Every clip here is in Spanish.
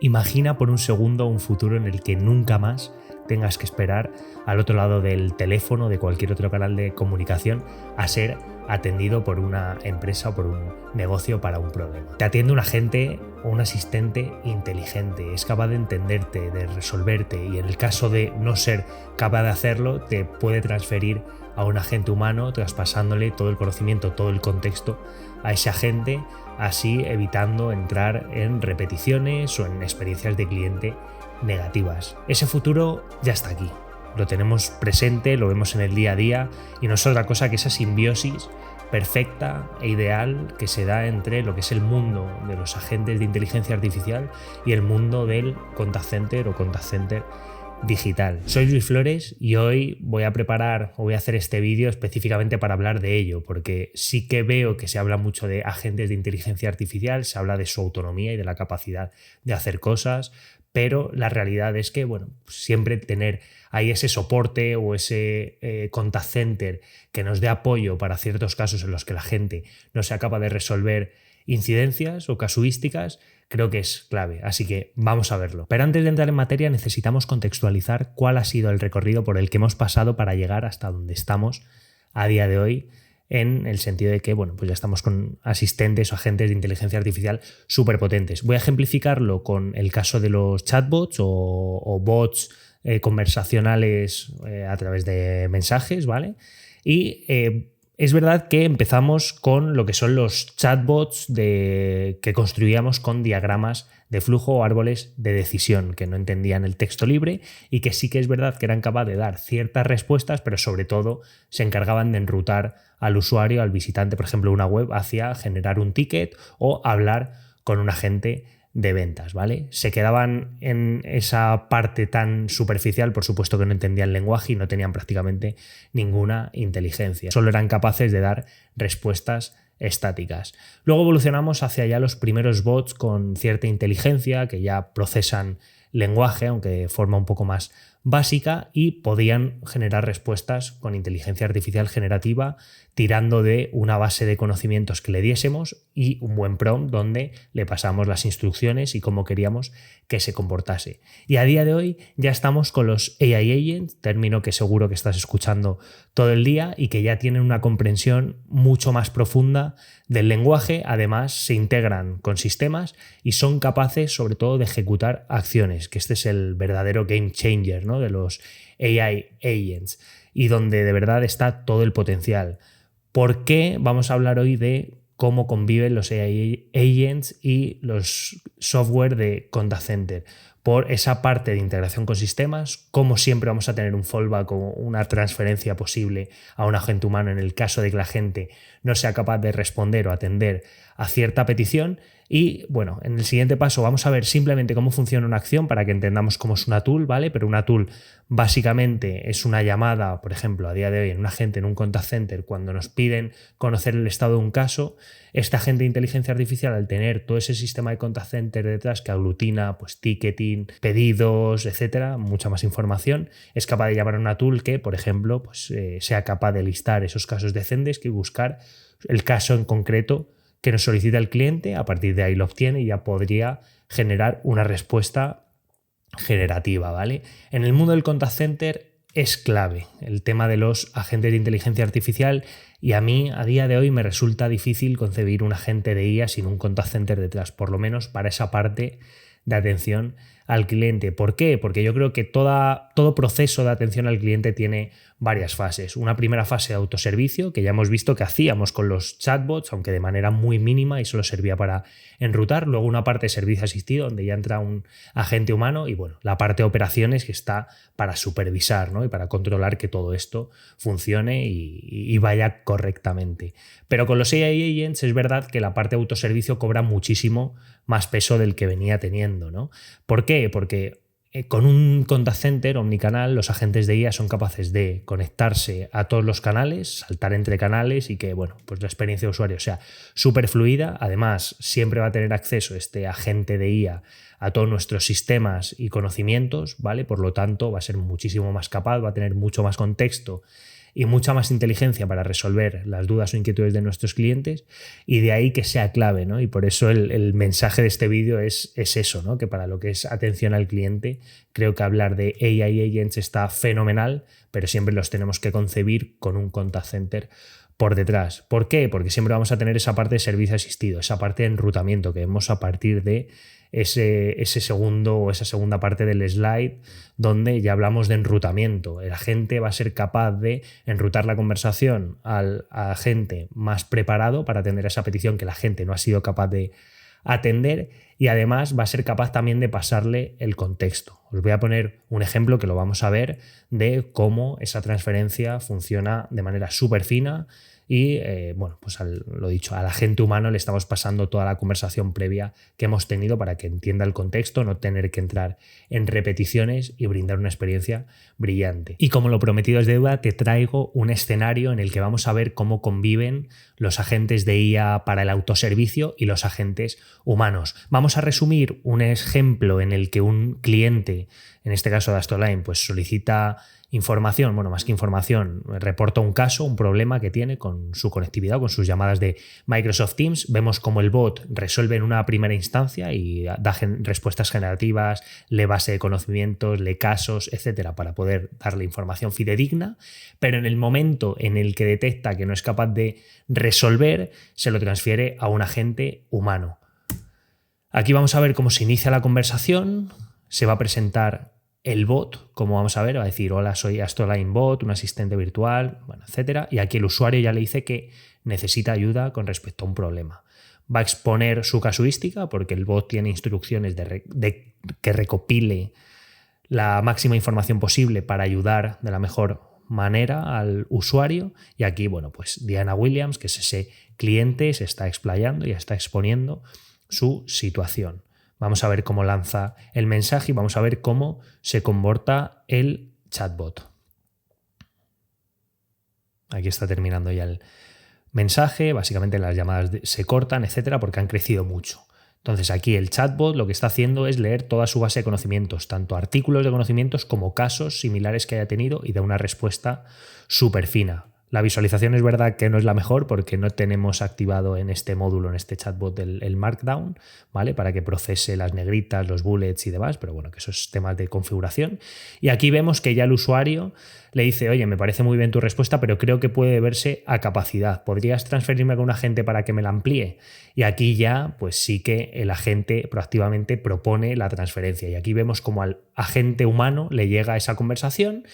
Imagina por un segundo un futuro en el que nunca más tengas que esperar al otro lado del teléfono, de cualquier otro canal de comunicación, a ser atendido por una empresa o por un negocio para un problema. Te atiende un agente o un asistente inteligente, es capaz de entenderte, de resolverte, y en el caso de no ser capaz de hacerlo, te puede transferir a un agente humano, traspasándole todo el conocimiento, todo el contexto a ese agente, así evitando entrar en repeticiones o en experiencias de cliente negativas. Ese futuro ya está aquí, lo tenemos presente, lo vemos en el día a día, y no es otra cosa que esa simbiosis perfecta e ideal que se da entre lo que es el mundo de los agentes de inteligencia artificial y el mundo del contact center o contact center digital. Soy Luis Flores y hoy voy a hacer este vídeo específicamente para hablar de ello, porque sí que veo que se habla mucho de agentes de inteligencia artificial, se habla de su autonomía y de la capacidad de hacer cosas, pero la realidad es que, siempre tener ahí ese soporte o ese contact center que nos dé apoyo para ciertos casos en los que la gente no sea capaz de resolver incidencias o casuísticas, creo que es clave, así que vamos a verlo. Pero antes de entrar en materia necesitamos contextualizar cuál ha sido el recorrido por el que hemos pasado para llegar hasta donde estamos a día de hoy, en el sentido de que ya estamos con asistentes o agentes de inteligencia artificial súper potentes. Voy a ejemplificarlo con el caso de los chatbots o bots conversacionales a través de mensajes, ¿vale? Y es verdad que empezamos con lo que son los chatbots que construíamos con diagramas de flujo o árboles de decisión, que no entendían el texto libre y que sí que es verdad que eran capaces de dar ciertas respuestas, pero sobre todo se encargaban de enrutar al usuario, al visitante, por ejemplo, una web, hacia generar un ticket o hablar con un agente de ventas, ¿vale? Se quedaban en esa parte tan superficial, por supuesto que no entendían lenguaje y no tenían prácticamente ninguna inteligencia. Solo eran capaces de dar respuestas estáticas. Luego evolucionamos hacia ya los primeros bots con cierta inteligencia que ya procesan lenguaje, aunque de forma un poco más básica, y podían generar respuestas con inteligencia artificial generativa tirando de una base de conocimientos que le diésemos y un buen prompt donde le pasamos las instrucciones y cómo queríamos que se comportase. Y a día de hoy ya estamos con los AI Agents, término que seguro que estás escuchando todo el día y que ya tienen una comprensión mucho más profunda del lenguaje. Además se integran con sistemas y son capaces sobre todo de ejecutar acciones, que este es el verdadero game changer, ¿no?, de los AI Agents, y donde de verdad está todo el potencial. ¿Por qué vamos a hablar hoy de cómo conviven los AI Agents y los software de contact center? Por esa parte de integración con sistemas, como siempre vamos a tener un fallback o una transferencia posible a un agente humano en el caso de que la gente no sea capaz de responder o atender a cierta petición. Y en el siguiente paso vamos a ver simplemente cómo funciona una acción para que entendamos cómo es una tool, ¿vale? Pero una tool básicamente es una llamada, por ejemplo, a día de hoy en un agente, en un contact center, cuando nos piden conocer el estado de un caso, este agente de inteligencia artificial, al tener todo ese sistema de contact center detrás que aglutina ticketing, pedidos, etcétera, mucha más información, es capaz de llamar a una tool que, por ejemplo, sea capaz de listar esos casos de Zendesk y buscar el caso en concreto que nos solicita el cliente. A partir de ahí lo obtiene y ya podría generar una respuesta generativa, ¿vale? En el mundo del contact center es clave el tema de los agentes de inteligencia artificial, y a mí a día de hoy me resulta difícil concebir un agente de IA sin un contact center detrás, por lo menos para esa parte de atención al cliente. ¿Por qué? Porque yo creo que todo proceso de atención al cliente tiene varias fases. Una primera fase de autoservicio, que ya hemos visto que hacíamos con los chatbots, aunque de manera muy mínima y solo servía para enrutar. Luego una parte de servicio asistido, donde ya entra un agente humano, y la parte de operaciones, que está para supervisar, ¿no?, y para controlar que todo esto funcione y vaya correctamente. Pero con los AI Agents es verdad que la parte de autoservicio cobra muchísimo más peso del que venía teniendo, ¿no? ¿Por qué? Porque con un contact center omnicanal, los agentes de IA son capaces de conectarse a todos los canales, saltar entre canales y que la experiencia de usuario sea súper fluida. Además, siempre va a tener acceso este agente de IA a todos nuestros sistemas y conocimientos, ¿vale? Por lo tanto, va a ser muchísimo más capaz, va a tener mucho más contexto y mucha más inteligencia para resolver las dudas o inquietudes de nuestros clientes, y de ahí que sea clave, ¿no? Y por eso el mensaje de este vídeo es eso, ¿no? Que para lo que es atención al cliente, creo que hablar de AI agents está fenomenal, pero siempre los tenemos que concebir con un contact center por detrás. ¿Por qué? Porque siempre vamos a tener esa parte de servicio asistido, esa parte de enrutamiento que vemos a partir de ese segundo o esa segunda parte del slide, donde ya hablamos de enrutamiento. El agente va a ser capaz de enrutar la conversación al agente más preparado para atender esa petición que la gente no ha sido capaz de atender, y además va a ser capaz también de pasarle el contexto. Os voy a poner un ejemplo que lo vamos a ver de cómo esa transferencia funciona de manera súper fina. Y pues lo dicho, al agente humano le estamos pasando toda la conversación previa que hemos tenido para que entienda el contexto, no tener que entrar en repeticiones y brindar una experiencia brillante. Y como lo prometido es deuda, te traigo un escenario en el que vamos a ver cómo conviven los agentes de IA para el autoservicio y los agentes humanos. Vamos a resumir un ejemplo en el que un cliente, en este caso de Astroline, pues solicita información, bueno, más que información, reporta un caso, un problema que tiene con su conectividad, con sus llamadas de Microsoft Teams. Vemos cómo el bot resuelve en una primera instancia y da respuestas generativas, lee base de conocimientos, lee casos, etcétera, para poder darle información fidedigna, pero en el momento en el que detecta que no es capaz de resolver, se lo transfiere a un agente humano. Aquí vamos a ver cómo se inicia la conversación, se va a presentar el bot, como vamos a ver, va a decir: hola, soy Astroline Bot, un asistente virtual, bueno, etcétera. Y aquí el usuario ya le dice que necesita ayuda con respecto a un problema. Va a exponer su casuística porque el bot tiene instrucciones de que recopile la máxima información posible para ayudar de la mejor manera al usuario. Y aquí, bueno, pues Diana Williams, que es ese cliente, se está explayando y está exponiendo su situación. Vamos a ver cómo lanza el mensaje y vamos a ver cómo se comporta el chatbot. Aquí está terminando ya el mensaje. Básicamente las llamadas se cortan, etcétera, porque han crecido mucho. Entonces aquí el chatbot lo que está haciendo es leer toda su base de conocimientos, tanto artículos de conocimientos como casos similares que haya tenido, y da una respuesta súper fina. La visualización es verdad que no es la mejor porque no tenemos activado en este módulo, en este chatbot, el Markdown, ¿vale? Para que procese las negritas, los bullets y demás, pero bueno, que eso es temas de configuración. Y aquí vemos que ya el usuario le dice: oye, me parece muy bien tu respuesta, pero creo que puede verse a capacidad. ¿Podrías transferirme con un agente para que me la amplíe? Y aquí ya, pues sí que el agente proactivamente propone la transferencia. Y aquí vemos como al agente humano le llega esa conversación.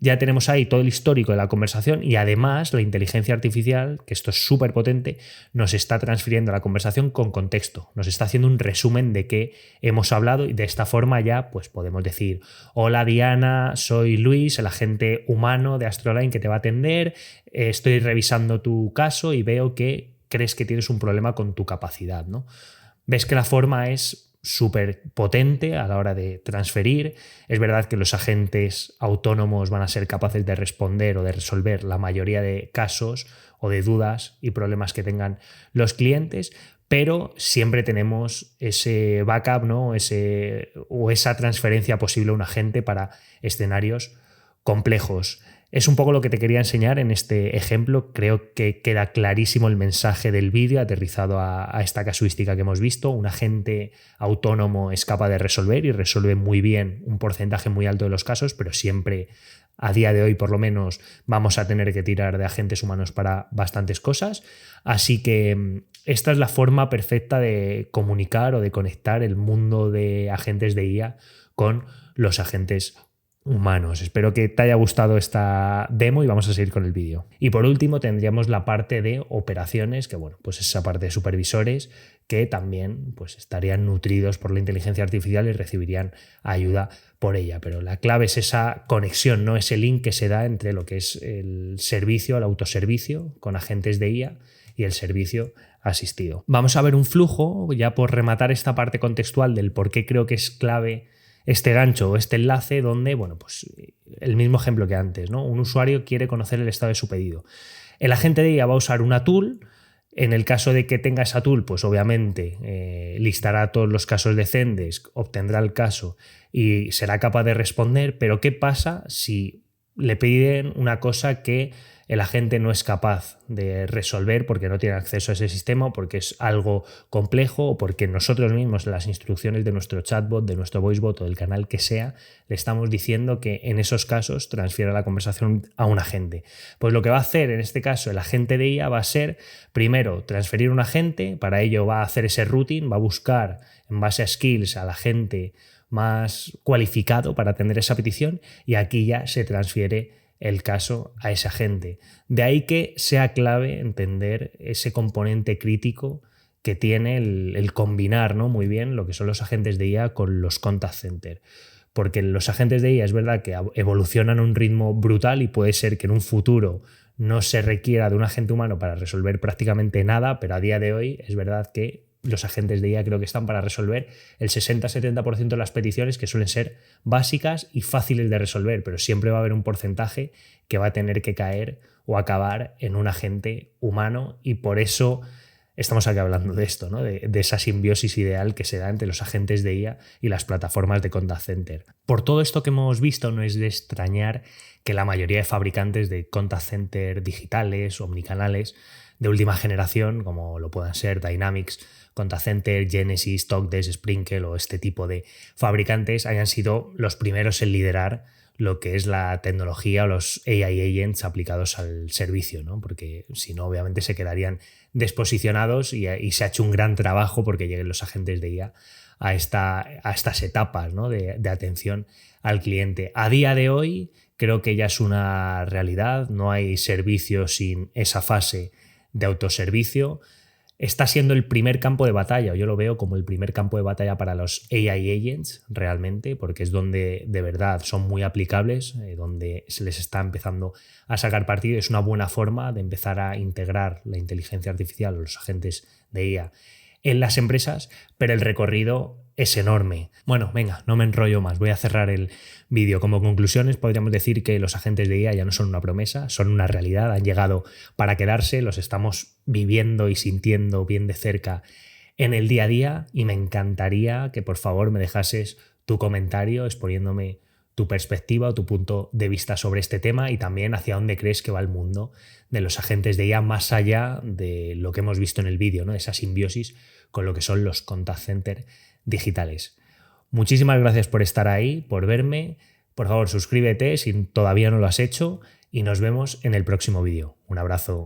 Ya tenemos ahí todo el histórico de la conversación y además la inteligencia artificial, que esto es súper potente, nos está transfiriendo la conversación con contexto. Nos está haciendo un resumen de qué hemos hablado y de esta forma ya pues podemos decir: hola Diana, soy Luis, el agente humano de Astroline que te va a atender. Estoy revisando tu caso y veo que crees que tienes un problema con tu capacidad, ¿no? Ves que la forma es súper potente a la hora de transferir. Es verdad que los agentes autónomos van a ser capaces de responder o de resolver la mayoría de casos o de dudas y problemas que tengan los clientes, pero siempre tenemos ese backup, ¿no? Esa transferencia posible a un agente para escenarios complejos. Es un poco lo que te quería enseñar en este ejemplo. Creo que queda clarísimo el mensaje del vídeo aterrizado a esta casuística que hemos visto. Un agente autónomo es capaz de resolver y resuelve muy bien un porcentaje muy alto de los casos, pero siempre, a día de hoy por lo menos, vamos a tener que tirar de agentes humanos para bastantes cosas. Así que esta es la forma perfecta de comunicar o de conectar el mundo de agentes de IA con los agentes humanos. Espero que te haya gustado esta demo y vamos a seguir con el vídeo. Y por último tendríamos la parte de operaciones, que bueno, pues esa parte de supervisores que también pues estarían nutridos por la inteligencia artificial y recibirían ayuda por ella. Pero la clave es esa conexión, no ese link que se da entre lo que es el servicio, el autoservicio con agentes de IA y el servicio asistido. Vamos a ver un flujo, ya por rematar esta parte contextual del por qué creo que es clave este gancho o este enlace, donde, bueno, pues el mismo ejemplo que antes, ¿no? Un usuario quiere conocer el estado de su pedido. El agente de IA va a usar una tool. En el caso de que tenga esa tool, pues obviamente listará todos los casos de Zendesk, obtendrá el caso y será capaz de responder. Pero ¿qué pasa si le piden una cosa que el agente no es capaz de resolver porque no tiene acceso a ese sistema, porque es algo complejo o porque nosotros mismos en las instrucciones de nuestro chatbot, de nuestro voicebot o del canal que sea, le estamos diciendo que en esos casos transfiera la conversación a un agente. Pues lo que va a hacer en este caso el agente de IA va a ser, primero, transferir un agente, para ello va a hacer ese routing, va a buscar en base a skills al agente más cualificado para atender esa petición y aquí ya se transfiere el caso a ese agente. De ahí que sea clave entender ese componente crítico que tiene el combinar, ¿no?, muy bien lo que son los agentes de IA con los contact center. Porque los agentes de IA es verdad que evolucionan a un ritmo brutal y puede ser que en un futuro no se requiera de un agente humano para resolver prácticamente nada, pero a día de hoy es verdad que los agentes de IA creo que están para resolver el 60-70% de las peticiones, que suelen ser básicas y fáciles de resolver, pero siempre va a haber un porcentaje que va a tener que caer o acabar en un agente humano, y por eso estamos aquí hablando de esto, ¿no? de esa simbiosis ideal que se da entre los agentes de IA y las plataformas de contact center. Por todo esto que hemos visto, no es de extrañar que la mayoría de fabricantes de contact center digitales, omnicanales, de última generación, como lo puedan ser Dynamics Contact Center, Genesys, Talkdesk, Sprinklr o este tipo de fabricantes, hayan sido los primeros en liderar lo que es la tecnología o los AI agents aplicados al servicio, ¿no? Porque si no, obviamente se quedarían desposicionados y se ha hecho un gran trabajo porque lleguen los agentes de IA a estas etapas, ¿no?, de atención al cliente. A día de hoy creo que ya es una realidad, no hay servicio sin esa fase de autoservicio. Está siendo el primer campo de batalla, o yo lo veo como el primer campo de batalla para los AI agents realmente, porque es donde de verdad son muy aplicables, donde se les está empezando a sacar partido. Es una buena forma de empezar a integrar la inteligencia artificial o los agentes de IA en las empresas, pero el recorrido es enorme. Bueno, venga, no me enrollo más, voy a cerrar el vídeo. Como conclusiones podríamos decir que los agentes de IA ya no son una promesa, son una realidad, han llegado para quedarse, los estamos viviendo y sintiendo bien de cerca en el día a día, y me encantaría que por favor me dejases tu comentario exponiéndome tu perspectiva o tu punto de vista sobre este tema y también hacia dónde crees que va el mundo de los agentes de IA más allá de lo que hemos visto en el vídeo, ¿no?, esa simbiosis con lo que son los contact center digitales. Muchísimas gracias por estar ahí, por verme. Por favor, suscríbete si todavía no lo has hecho y nos vemos en el próximo vídeo. Un abrazo.